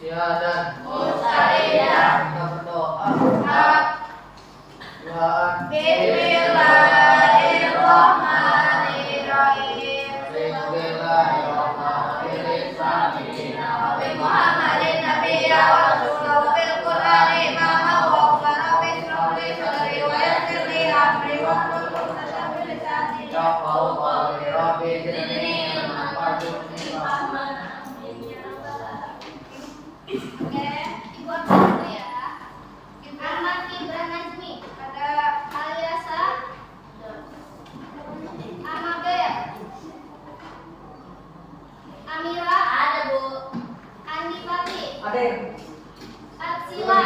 dan Mustaidah. Kita berdoa. Bismillahirrahmanirrahim. Muhammadin nabiyya wa rasulahu bil Qur'ani imama wa qara bismillah sadri wa yassir li amri wa hlul 'uqdatam min lisani yafqahu qawli rabbi zidni ilman warzuqni fahman. Oke, Ibu angkat dulu ya. Ahmad Ibran Najmi, ada Aliasa, Amabel, Amira, ada Bu, Andi Pati, Ada. Atsila,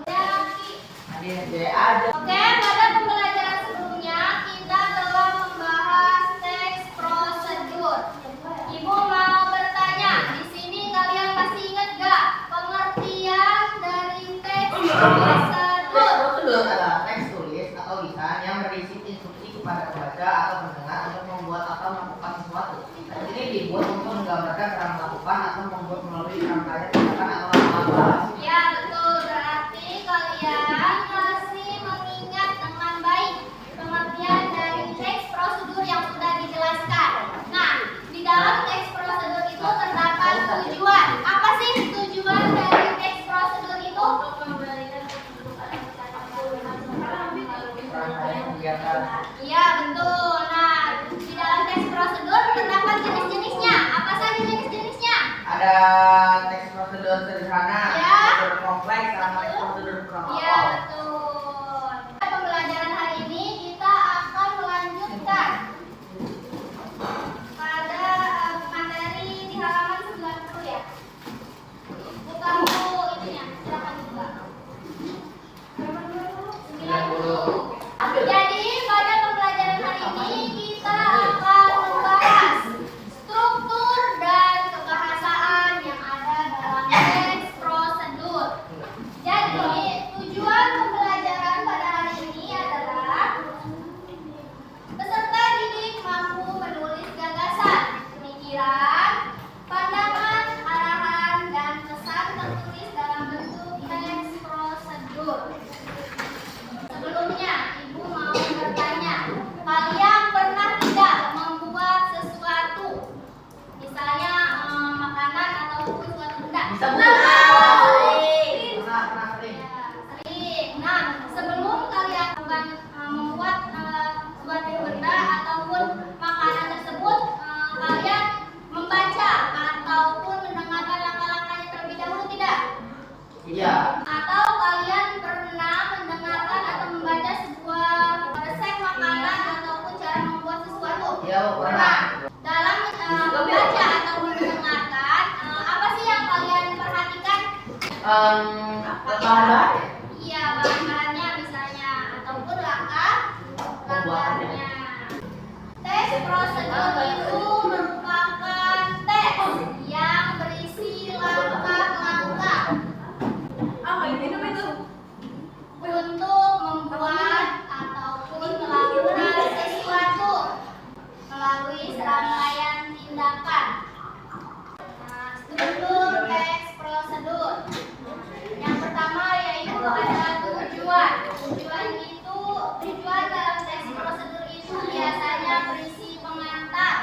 Jaraki. Ada. Oke, pada pembelajaran sebelumnya kita telah membahas teks prosedur. Ibu mau bertanya, di sini kalian masih ingat gak pengertian dari teks prosedur? Prosedur adalah teks tulis atau lisan yang berisi instruksi kepada pembaca atau pendengar untuk membuat atau melakukan sesuatu. Ini dibuat untuk menggambarkan cara melakukan atau membuat melalui rangkaian tindakan atau langkah-langkah. Ya betul, berarti kalian masih mengingat dengan baik pengertian dari teks prosedur yang sudah dijelaskan. Nah, di dalam teks prosedur itu terdapat tujuan. Apa sih tujuan dari teks prosedur itu? Rangkaian kegiatan. Iya betul. Nah, di dalam teks prosedur terdapat jenis-jenisnya. Apa saja jenis-jenisnya? Ada teks prosedur sederhana, Ya. prosedur kompleks, sama teks prosedur Iya protokol. betul. Pembelajaran hari ini kita akan melanjutkan pada materi di halaman 90 ya. Buka buku ininya, silakan dibuka. 90. Jadi pada pembelajaran hari ini kita akan membahas struktur dan kebahasaan yang ada dalam teks prosedur. Jadi tujuan pembelajaran pada hari ini adalah peserta didik mampu menulis gagasan, pemikiran, pandangan, arahan, dan pesan tertulis dalam bentuk teks prosedur. Sebelumnya, Ibu mau bertanya, kalian pernah tidak membuat sesuatu, misalnya makanan ataupun suatu benda? Bisa, Bu. Sering. Pernah sering. Ya, sering. Nah, sebelum kalian membuat suatu benda ataupun makanan tersebut, kalian membaca ataupun mendengarkan langkah-langkahnya terlebih dahulu tidak? Iya. Atau kalian pernah mendengarkan atau membaca sebuah resep makanan ataupun cara membuat sesuatu? Iya, Bu, pernah. Dalam membaca atau mendengarkan, apa sih yang kalian perhatikan? Bahan-bahan. Iya, bahan-bahannya misalnya ataupun langkah-langkahnya. Teks prosedur itu merupakan teks yang berisi langkah-langkah untuk membuat ataupun melakukan sesuatu melalui serangkaian tindakan. Nah, struktur teks prosedur. Yang pertama yaitu ada tujuan. Tujuan dalam teks prosedur itu biasanya berisi pengantar.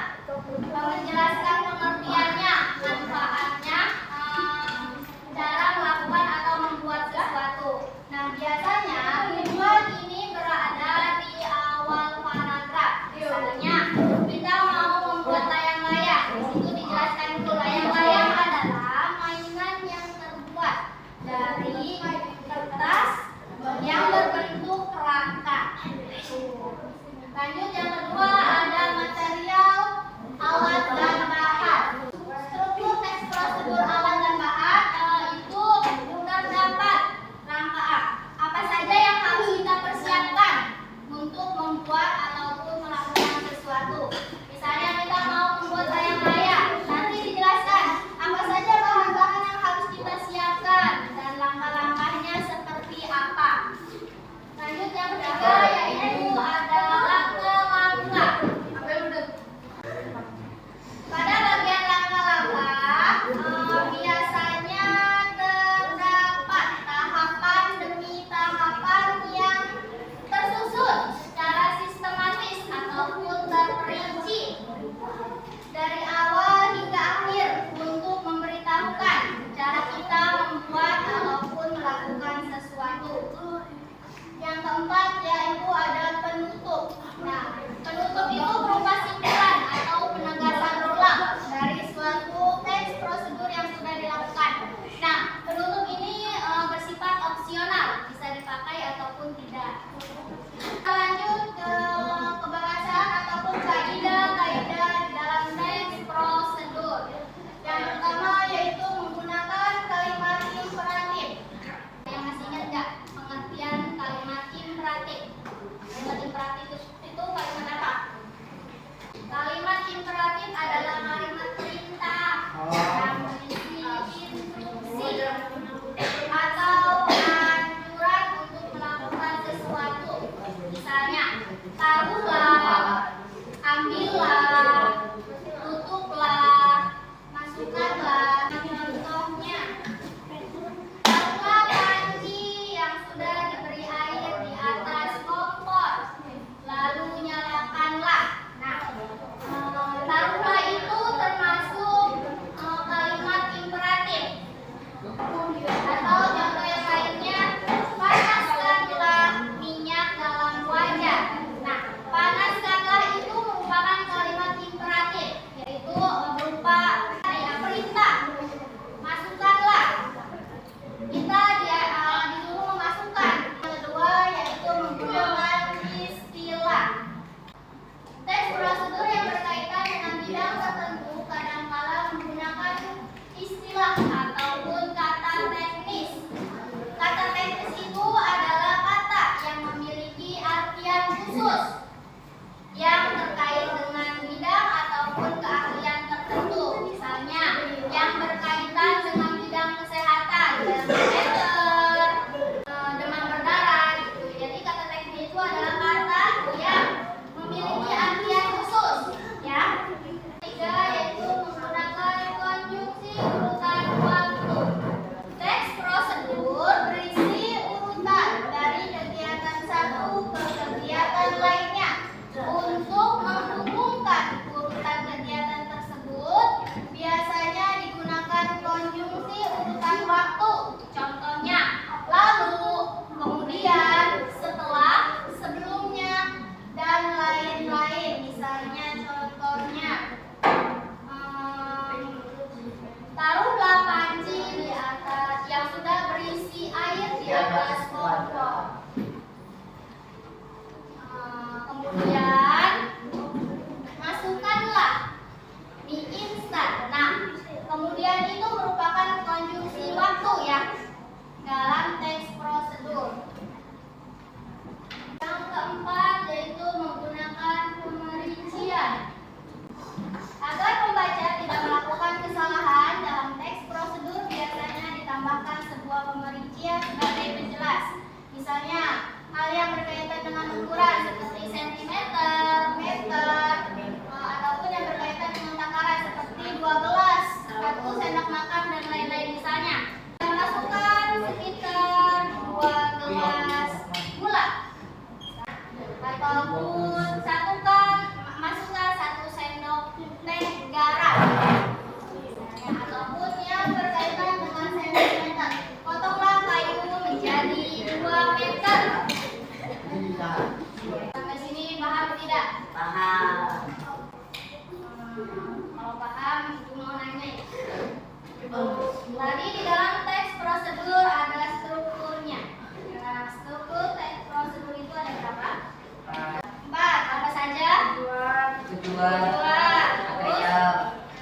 kedua, Terus, material,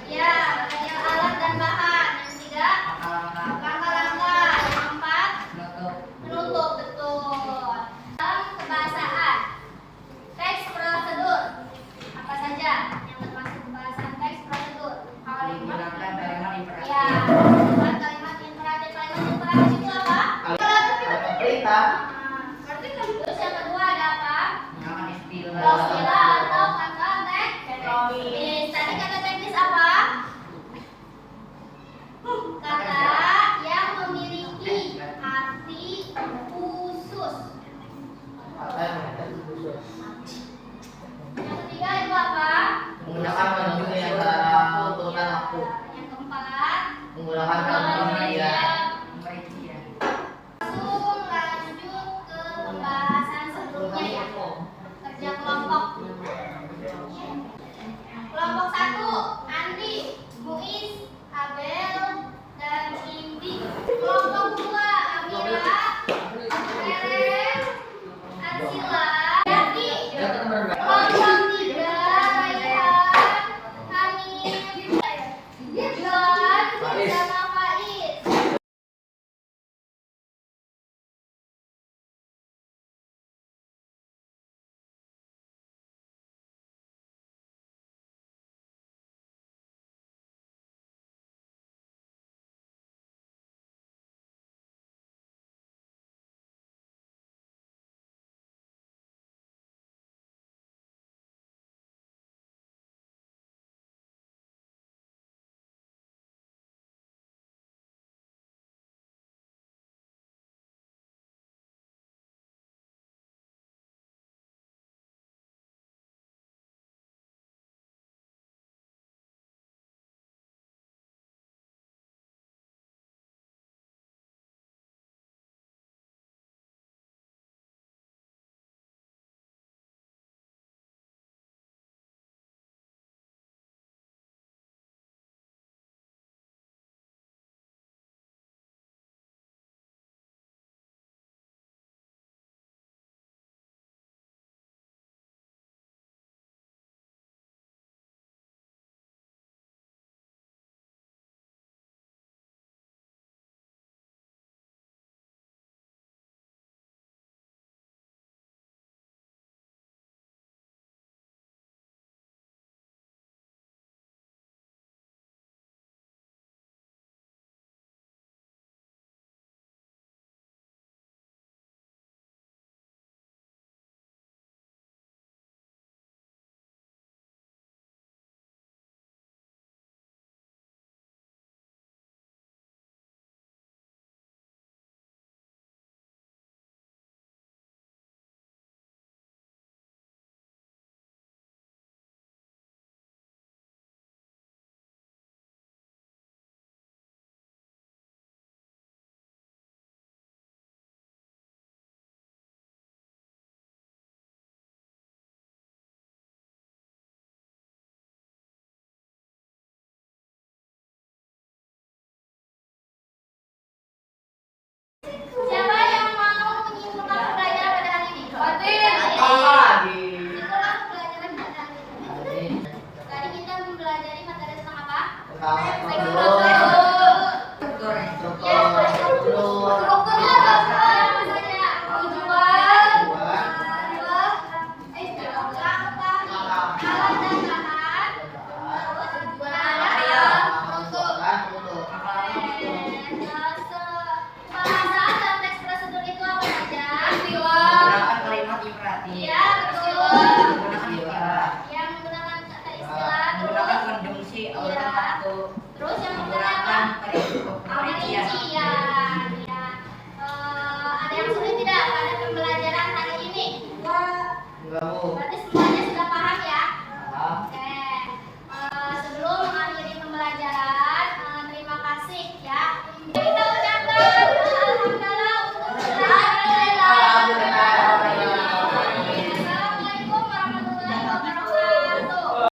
ya, material alat dan bahan. Yang ketiga, langkah-langkah, langkah-langkah. Yang keempat, penutup. penutup. Betul. Dalam kebahasaan, teks prosedur apa saja yang termasuk pembahasan teks prosedur? Menggunakan kalimat imperatif. Ya, dengan kalimat imperatif. Kalimat imperatif itu apa? Kalimat perintah, Terus yang kedua ada apa? menggunakan istilah. Istilah atau kata teknis. Tadi kata teknis apa? Kata yang memiliki arti khusus. Kata yang berarti khusus. Yang ketiga itu apa? Menggunakan penunjuk yang antara urutan waktu. Yang keempat, Menggunakan penunjuk perincian. langsung lanjut ke pembahasan sebelumnya ya. Kerja kelompok. Kelompok 1, Andi, Muiz, Abel, dan Indi. Kelompok 2, Amira, Rere, Arsila, Yati. Kelompok 3, Raihan, Hanif, John, sama Faiz. Siapa yang mau menyimpulkan pembelajaran pada hari ini? Lagi. Itulah pembelajaran pada hari ini. Tadi kita mempelajari materi tentang apa? Tentang Teks prosedur.